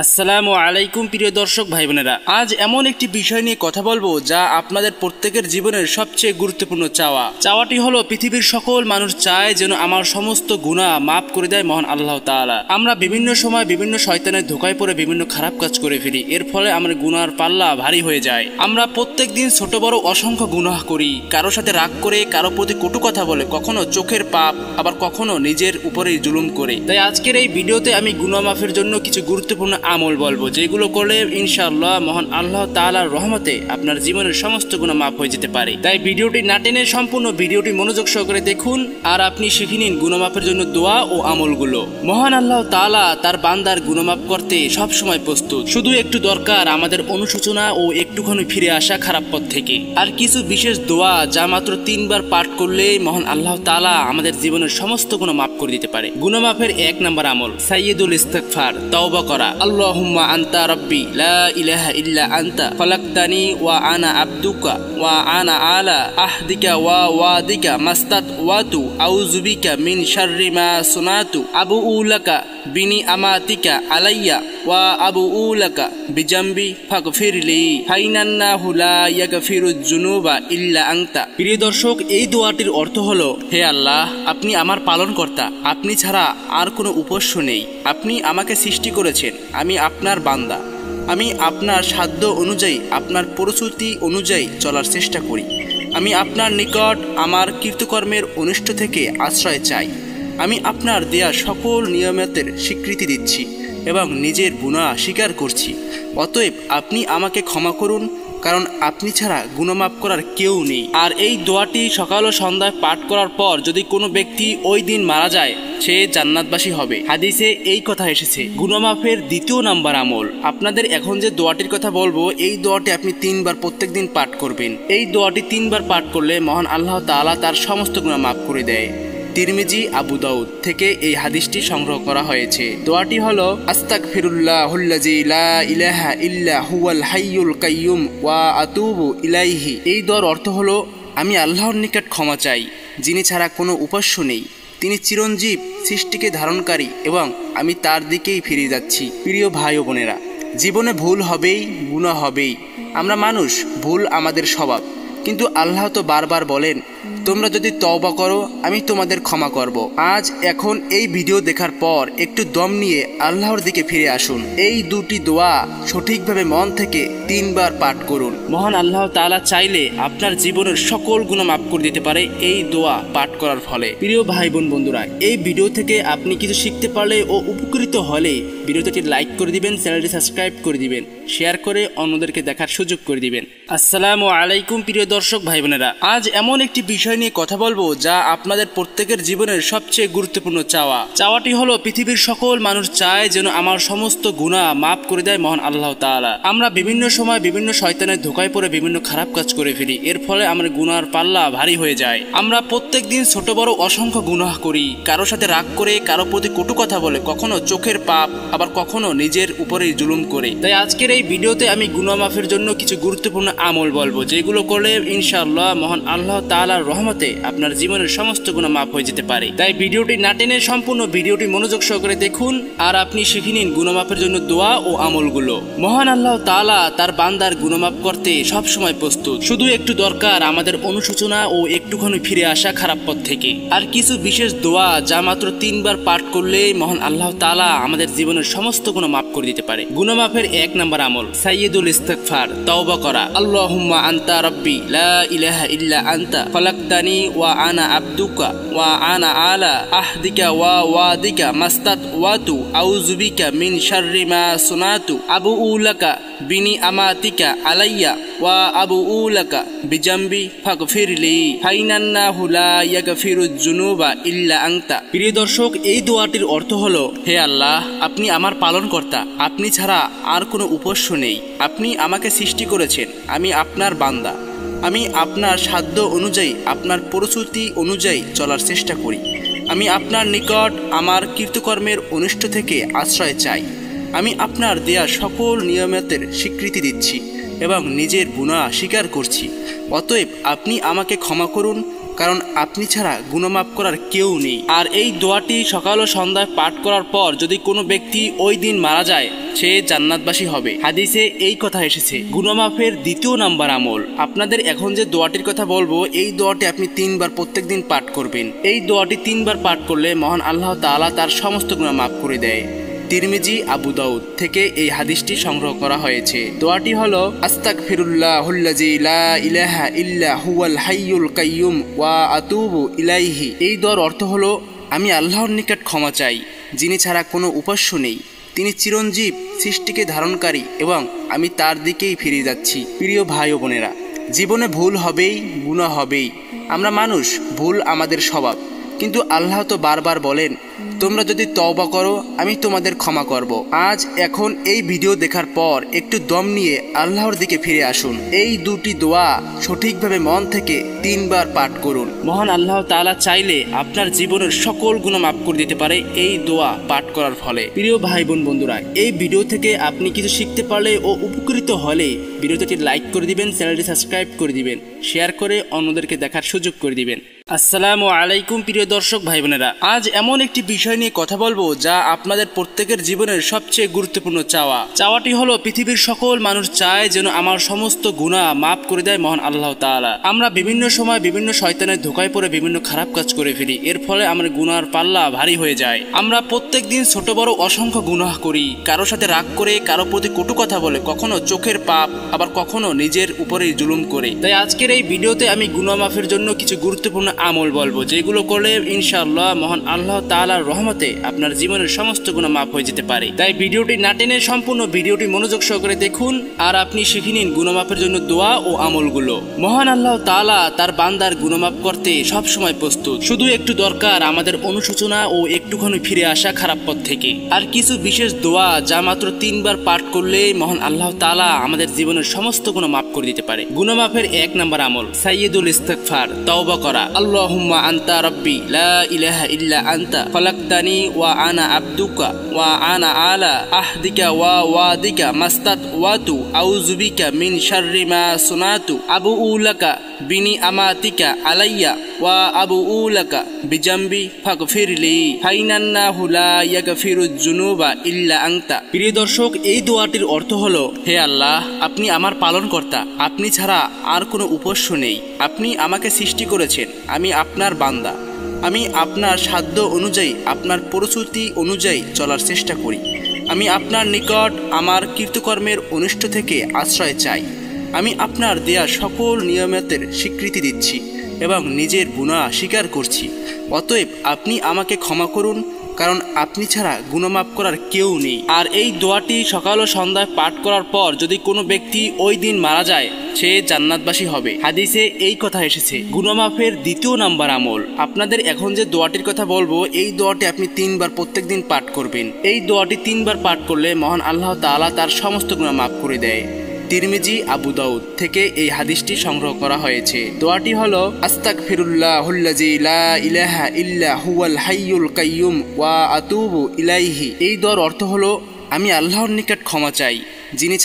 আসসালামু আলাইকুম প্রিয় দর্শক ভাই বোনেরা, আজ এমন একটি বিষয় নিয়ে কথা বলবো যা আপনাদের প্রত্যেকের জীবনের সবচেয়ে গুরুত্বপূর্ণ চাওয়াটি হলো পৃথিবীর সকল মানুষ চায় যেন আমার সমস্ত গুনাহ মাফ করে দেয় মহান আল্লাহ তাআলা। আমরা বিভিন্ন সময় বিভিন্ন শয়তানের ধোঁকায় পড়ে বিভিন্ন খারাপ কাজ করে ফেলি, এর ফলে আমার গুনাহর পাল্লা ভারী হয়ে যায়। আমরা প্রত্যেক দিন ছোট বড় অসংখ্য গুনাহ করি, কারো সাথে রাগ করে, কারো প্রতি কটু কথা বলে, কখনো চোখের পাপ, আবার কখনো নিজের উপরেই জুলুম করে। তাই আজকের এই ভিডিওতে আমি গুনাহ মাফের জন্য কিছু গুরুত্বপূর্ণ আমল বলবো, যেগুলো করলে ইনশাআল্লাহ মহান আল্লাহ তাআলার রহমতে আপনার জীবনের সমস্ত গুনাহ মাফ হয়ে যেতে পারে। তাই ভিডিওটি না টেনে সম্পূর্ণ ভিডিওটি মনোযোগ সহকারে দেখুন আর আপনি শিখে নিন গুনাহ মাফের জন্য দোয়া ও আমলগুলো। মহান আল্লাহ তাআলা তার বান্দার গুনাহ মাফ করতে সব সময় প্রস্তুত, শুধু একটু দরকার আমাদের অনুশোচনা ও একটুখানি ফিরে আসা খারাপ পথ থেকে। আর কিছু বিশেষ দোয়া যা মাত্র 3 বার পাঠ করলেই মহান আল্লাহ তাআলা আমাদের জীবনের সমস্ত গুনাহ মাফ করে দিতে পারে। গুনাহ মাফের 1 নম্বর আমল সাইয়্যিদুল ইস্তিগফার, তওবা করা। আল্লাহুম্মা আনতা রাব্বি লা ইলাহা ইল্লা আনতা খলাকতানি ওয়া আনা আবদুকা ওয়া আনা আলা আহদিকা ওয়া ওয়াদিকা মাস্তাতওয়াতু আউযু বিকা মিন শাররি মা সুনাতু আবুউ লাকা বিনিআমাতিকা আলাইয়া ওয়া আবুউ লাকা বিজামবি ফাগফিরলি ফাইনান্নাহু লা ইয়াগফিরুয যুনুবা ইল্লা আনতা। প্রিয় দর্শক, এই দোয়াটির অর্থ হলো, হে আল্লাহ, আপনি আমার পালনকর্তা, আপনি ছাড়া আর কোনো উপাস্য নেই। আপনি আমাকে সৃষ্টি করেছেন, আমি আপনার বান্দা। আমি আপনার সাধ্য অনুযায়ী, আপনার প্রস্তুতি অনুযায়ী চলার চেষ্টা করি। আমি আপনার নিকট আমার কৃতকর্মের অনিষ্ট থেকে আশ্রয় চাই। আমি আপনার দেয়া সকল নিয়ামতের স্বীকৃতি দিচ্ছি এবং নিজের গুনাহ স্বীকার করছি। অতএব আপনি আমাকে ক্ষমা করুন, কারণ আপনি ছাড়া গুনাহ মাফ করার কেউ নেই। আর এই দোয়াটি সকাল ও সন্ধ্যায় পাঠ করার পর যদি কোনো ব্যক্তি ওই দিন মারা যায়, সে জান্নাতবাসী হবে। হাদিসে এই কথা এসেছে। গুনাহ মাফের 2 নম্বর আমল, আপনাদের এখন যে দোয়াটির কথা বলবো, এই দোয়াটি আপনি 3 বার প্রত্যেক দিন পাঠ করবেন। এই দোয়াটি 3 বার পাঠ করলে মহান আল্লাহ তাআলা তার সমস্ত গুনাহ মাফ করে দেয়। তিরমিজি, আবু দাউদ থেকে এই হাদিসটি সংগ্রহ করা হয়েছে। দোয়াটি হলো আস্তাগফিরুল্লাহুল্লাযী লা ইলাহা ইল্লা হুয়াল হাইয়ুল কাইয়্যুম ওয়া আতুবু ইলাইহি। এই দোয়ার অর্থ হলো, আমি আল্লাহর নিকট ক্ষমা চাই, যিনি ছাড়া কোনো উপাস্য নেই। তিনি চিরঞ্জীব, সৃষ্টিকে ধারণকারী, এবং আমি তার দিকেই ফিরে যাচ্ছি। প্রিয় ভাই ও বোনেরা, জীবনে ভুল হবেই, গুনাহ হবেই। আমরা মানুষ, ভুল আমাদের স্বভাব। কিন্তু আল্লাহ তো বারবার বলেন, তোমরা যদি তওবা করো আমি তোমাদের ক্ষমা করব। আজ এখন এই ভিডিও দেখার পর একটু দম নিয়ে আল্লাহর দিকে ফিরে আসুন। এই 2টি দোয়া সঠিকভাবে মন থেকে 3 বার পাঠ করুন। মহান আল্লাহ তাআলা চাইলে আপনার জীবনের সকল গুনাহ মাফ করে দিতে পারে এই দোয়া পাঠ করার ফলে। প্রিয় ভাই বোন বন্ধুরা, এই ভিডিও থেকে আপনি কিছু শিখতে পারলে ও উপকৃত হলে ভিডিওটি লাইক করে দিবেন, চ্যানেলটি সাবস্ক্রাইব করে দিবেন, শেয়ার করে অন্যদেরকে দেখার সুযোগ করে দিবেন। আসসালামু আলাইকুম প্রিয় দর্শক ভাই বোনেরা, আজ এমন একটি বিষয় নিয়ে কথা বলবো যা আপনাদের প্রত্যেকের জীবনের সবচেয়ে গুরুত্বপূর্ণ চাওয়াটি হলো পৃথিবীর সকল মানুষ চায় যেন আমার সমস্ত গুনাহ মাফ করে দেয় মহান আল্লাহ তাআলা। আমরা বিভিন্ন সময় বিভিন্ন শয়তানের ধোঁকায় পড়ে বিভিন্ন খারাপ কাজ করে ফেলি, এর ফলে আমার গুনাহর পাল্লা ভারী হয়ে যায়। আমরা প্রত্যেক দিন ছোট বড় অসংখ্য গুনাহ করি, কারো সাথে রাগ করে, কারো প্রতি কটু কথা বলে, কখনো চোখের পাপ, আবার কখনো নিজের উপরেই জুলুম করে। তাই আজকের এই ভিডিওতে আমি গুনাহ মাফের জন্য কিছু গুরুত্বপূর্ণ আমল বলবো, যেগুলো করলে ইনশাআল্লাহ মহান আল্লাহ তাআলার রহমতে আপনার জীবনের সমস্ত গুনাহ মাফ হয়ে যেতে পারে। তাই ভিডিওটি না টেনে সম্পূর্ণ ভিডিওটি মনোযোগ সহকারে দেখুন আর আপনি শিখে নিন গুনাহ মাফের জন্য দোয়া ও আমলগুলো। মহান আল্লাহ তাআলা তার বান্দার গুনাহ মাফ করতে সব সময় প্রস্তুত, শুধু একটু দরকার আমাদের অনুশোচনা ও একটুখানি ফিরে আসা খারাপ পথ থেকে। আর কিছু বিশেষ দোয়া যা মাত্র 3 বার পাঠ করলেই মহান আল্লাহ তাআলা আমাদের জীবনের সমস্ত গুনাহ মাফ করে দিতে পারে। গুনাহ মাফের 1 নম্বর আমল সাইয়্যিদুল ইস্তিগফার, তওবা করা। আল্লাহুম্মা আনতা রাব্বি লা ইলাহা ইল্লা আনতা খলাকতানি ওয়া আনা আবদুকা ওয়া আনা আলা আহদিকা ওয়া ওয়াদিকা মাস্তাতওয়াতু আউযু বিকা মিন শাররি মা সুনাতু আবুউ লাকা বিনিআমাতিকা আলাইয়া ওয়া আবুউ লাকা বিজামবি ফাগফিরলি ফাইনান্নাহু লা ইয়াগফিরুয যুনুবা ইল্লা আনতা। প্রিয় দর্শক, এই দোয়াটির অর্থ হলো, হে আল্লাহ, আপনি আমার পালনকর্তা, আপনি ছাড়া আর কোনো উপাস্য নেই। আপনি আমাকে সৃষ্টি করেছেন, আমি আপনার বান্দা। আমি আপনার সাধ্য অনুযায়ী, আপনার প্রস্তুতি অনুযায়ী চলার চেষ্টা করি। আমি আপনার নিকট আমার কৃতকর্মের অনিষ্ট থেকে আশ্রয় চাই। আমি আপনার দেয়া সকল নিয়ামতের স্বীকৃতি দিচ্ছি এবং নিজের গুনাহ স্বীকার করছি। অতএব আপনি আমাকে ক্ষমা করুন, কারণ আপনি ছাড়া গুনাহ মাফ করার কেউ নেই। আর এই দোয়াটি সকাল ও সন্ধ্যায় পাঠ করার পর যদি কোনো ব্যক্তি ওই দিন মারা যায় সে জান্নাতবাসী হবে। হাদিসে এই কথা এসেছে। গুনাহ মাফের দ্বিতীয় নাম্বার আমল, আপনাদের এখন যে দোয়াটির কথা বলবো এই দোয়াটি আপনি 3 বার প্রত্যেকদিন পাঠ করবেন। এই দোয়াটি 3 বার পাঠ করলে মহান আল্লাহ তাআলা তার সমস্ত গুনাহ মাফ করে দেয়। তিরমিজি, আবু দাউদ থেকে এই হাদিসটি সংগ্রহ করা হয়েছে। দোয়াটি হলো আস্তাগফিরুল্লাহুল্লাযী লা ইলাহা ইল্লা হুয়াল হাইয়ুল কাইয়্যুম ওয়া আতুবু ইলাইহি। এই দোয়ার অর্থ হলো আমি আল্লাহর নিকট ক্ষমা চাই, যিনি ছাড়া কোনো উপাস্য নেই, তিনি চিরঞ্জীব, সৃষ্টিকে ধারণকারী এবং আমি তার দিকেই ফিরে যাচ্ছি। প্রিয় ভাই ও বোনেরা, জীবনে ভুল হবেই, গুনাহ হবেই। আমরা মানুষ, ভুল আমাদের স্বভাব, কিন্তু আল্লাহ তো বারবার বলেন তোমরা যদি তওবা করো আমি তোমাদের ক্ষমা করব। আজ এখন এই ভিডিও দেখার পর একটু দম নিয়ে আল্লাহর দিকে ফিরে আসুন। এই দুটি দোয়া সঠিকভাবে মন থেকে 3 বার পাঠ করুন। মহান আল্লাহ তাআলা চাইলে আপনার জীবনের সকল গুনাহ মাফ করে দিতে পারে এই দোয়া পাঠ করার ফলে। প্রিয় ভাই বোন বন্ধুরা, এই ভিডিও থেকে আপনি কিছু শিখতে পারলে ও উপকৃত হলে ভিডিওটি লাইক করে দিবেন, চ্যানেলটি সাবস্ক্রাইব করে দিবেন, শেয়ার করে অন্যদেরকে দেখার সুযোগ করে দিবেন। আসসালামু আলাইকুম প্রিয় দর্শক ভাই বোনেরা, আজ এমন একটি বিষয় নিয়ে কথা বলবো যা আপনাদের প্রত্যেকের জীবনের সবচেয়ে গুরুত্বপূর্ণ চাওয়াটি হলো পৃথিবীর সকল মানুষ চায় যেন আমার সমস্ত গুনাহ মাফ করে দেয় মহান আল্লাহ তাআলা। আমরা বিভিন্ন সময় বিভিন্ন শয়তানের ধোঁকায় পড়ে বিভিন্ন খারাপ কাজ করে ফেলি, এর ফলে আমার গুনাহর পাল্লা ভারী হয়ে যায়। আমরা প্রত্যেক দিন ছোট বড় অসংখ্য গুনাহ করি, কারো সাথে রাগ করে, কারো প্রতি কটু কথা বলে, কখনো চোখের পাপ, আবার কখনো নিজের উপরেই জুলুম করে। তাই আজকের এই ভিডিওতে আমি গুনাহ মাফের জন্য কিছু গুরুত্বপূর্ণ আমল বলবো, যেগুলো করলে ইনশাআল্লাহ মহান আল্লাহ তাআলার রহমতে আপনার জীবনের সমস্ত গুনাহ মাফ হয়ে যেতে পারে। তাই ভিডিওটি না টেনে সম্পূর্ণ ভিডিওটি মনোযোগ সহকারে দেখুন আর আপনি শিখে নিন গুনাহ মাফের জন্য দোয়া ও আমলগুলো। মহান আল্লাহ তাআলা তার বান্দার গুনাহ মাফ করতে সব সময় প্রস্তুত, শুধু একটু দরকার আমাদের অনুশোচনা ও একটুখানি ফিরে আসা খারাপ পথ থেকে। আর কিছু বিশেষ দোয়া যা মাত্র 3 বার পাঠ করলে মহান আল্লাহ তাআলা আমাদের জীবনের সমস্ত গুনাহ মাফ করে দিতে পারে। গুনাহ মাফের 1 নম্বর আমল সাইয়্যিদুল ইস্তিগফার, তওবা করা। আল্লাহুম্মা আনতা রাব্বি লা ইলাহা ইল্লা আনতা খলাকতানি ওয়া আনা আবদুকা ওয়া আনা আলা আহদিকা ওয়া ওয়াদিকা মাস্তাতওয়াতু আউযু বিকা মিন শাররি মা সুনাতু আবুউ লাকা বিনিআমাতিকা আলাইয়া ওয়া আবুউ লাকা বিজামবি ফাগফিরলি ফাইনান্নাহু লা ইয়াগফিরুয যুনুবা ইল্লা আনতা। প্রিয় দর্শক, এই দোয়াটির অর্থ হলো হে আল্লাহ, আপনি আমার পালনকর্তা, আপনি ছাড়া আর কোনো উপাস্য নেই। আপনি আমাকে সৃষ্টি করেছেন, আমি আপনার বান্দা। আমি আপনার সাধ্য অনুযায়ী, আপনার প্রস্তুতি অনুযায়ী চলার চেষ্টা করি। আমি আপনার নিকট আমার কৃতকর্মের অনিষ্ট থেকে আশ্রয় চাই। আমি আপনার দেয়া সকল নিয়ামতের স্বীকৃতি দিচ্ছি এবং নিজের গুনাহ স্বীকার করছি। অতএব আপনি আমাকে ক্ষমা করুন, কারণ আপনি ছাড়া গুনাহ মাফ করার কেউ নেই। আর এই দোয়াটি সকাল ও সন্ধ্যায় পাঠ করার পর যদি কোনো ব্যক্তি ওই দিন মারা যায় সে জান্নাতবাসী হবে। হাদিসে এই কথা এসেছে। গুনাহ মাফের দ্বিতীয় নাম্বার আমল, আপনাদের এখন যে দোয়াটির কথা বলবো এই দোয়াটি আপনি 3 বার প্রত্যেকদিন পাঠ করবেন। এই দোয়াটি 3 বার পাঠ করলে মহান আল্লাহ তাআলা তার সমস্ত গুনাহ মাফ করে দেয়। তিরমিজি, আবু দাউদ থেকে এই হাদিসটি সংগ্রহ করা হয়েছে। দোয়াটি হলো আস্তাগফিরুল্লাহুল্লাযী লা ইলাহা ইল্লা হুয়াল হাইয়ুল কাইয়্যুম ওয়া আতুবু ইলাইহি। এই দোয়ার অর্থ হলো আমি আল্লাহর নিকট ক্ষমা চাই, যিনি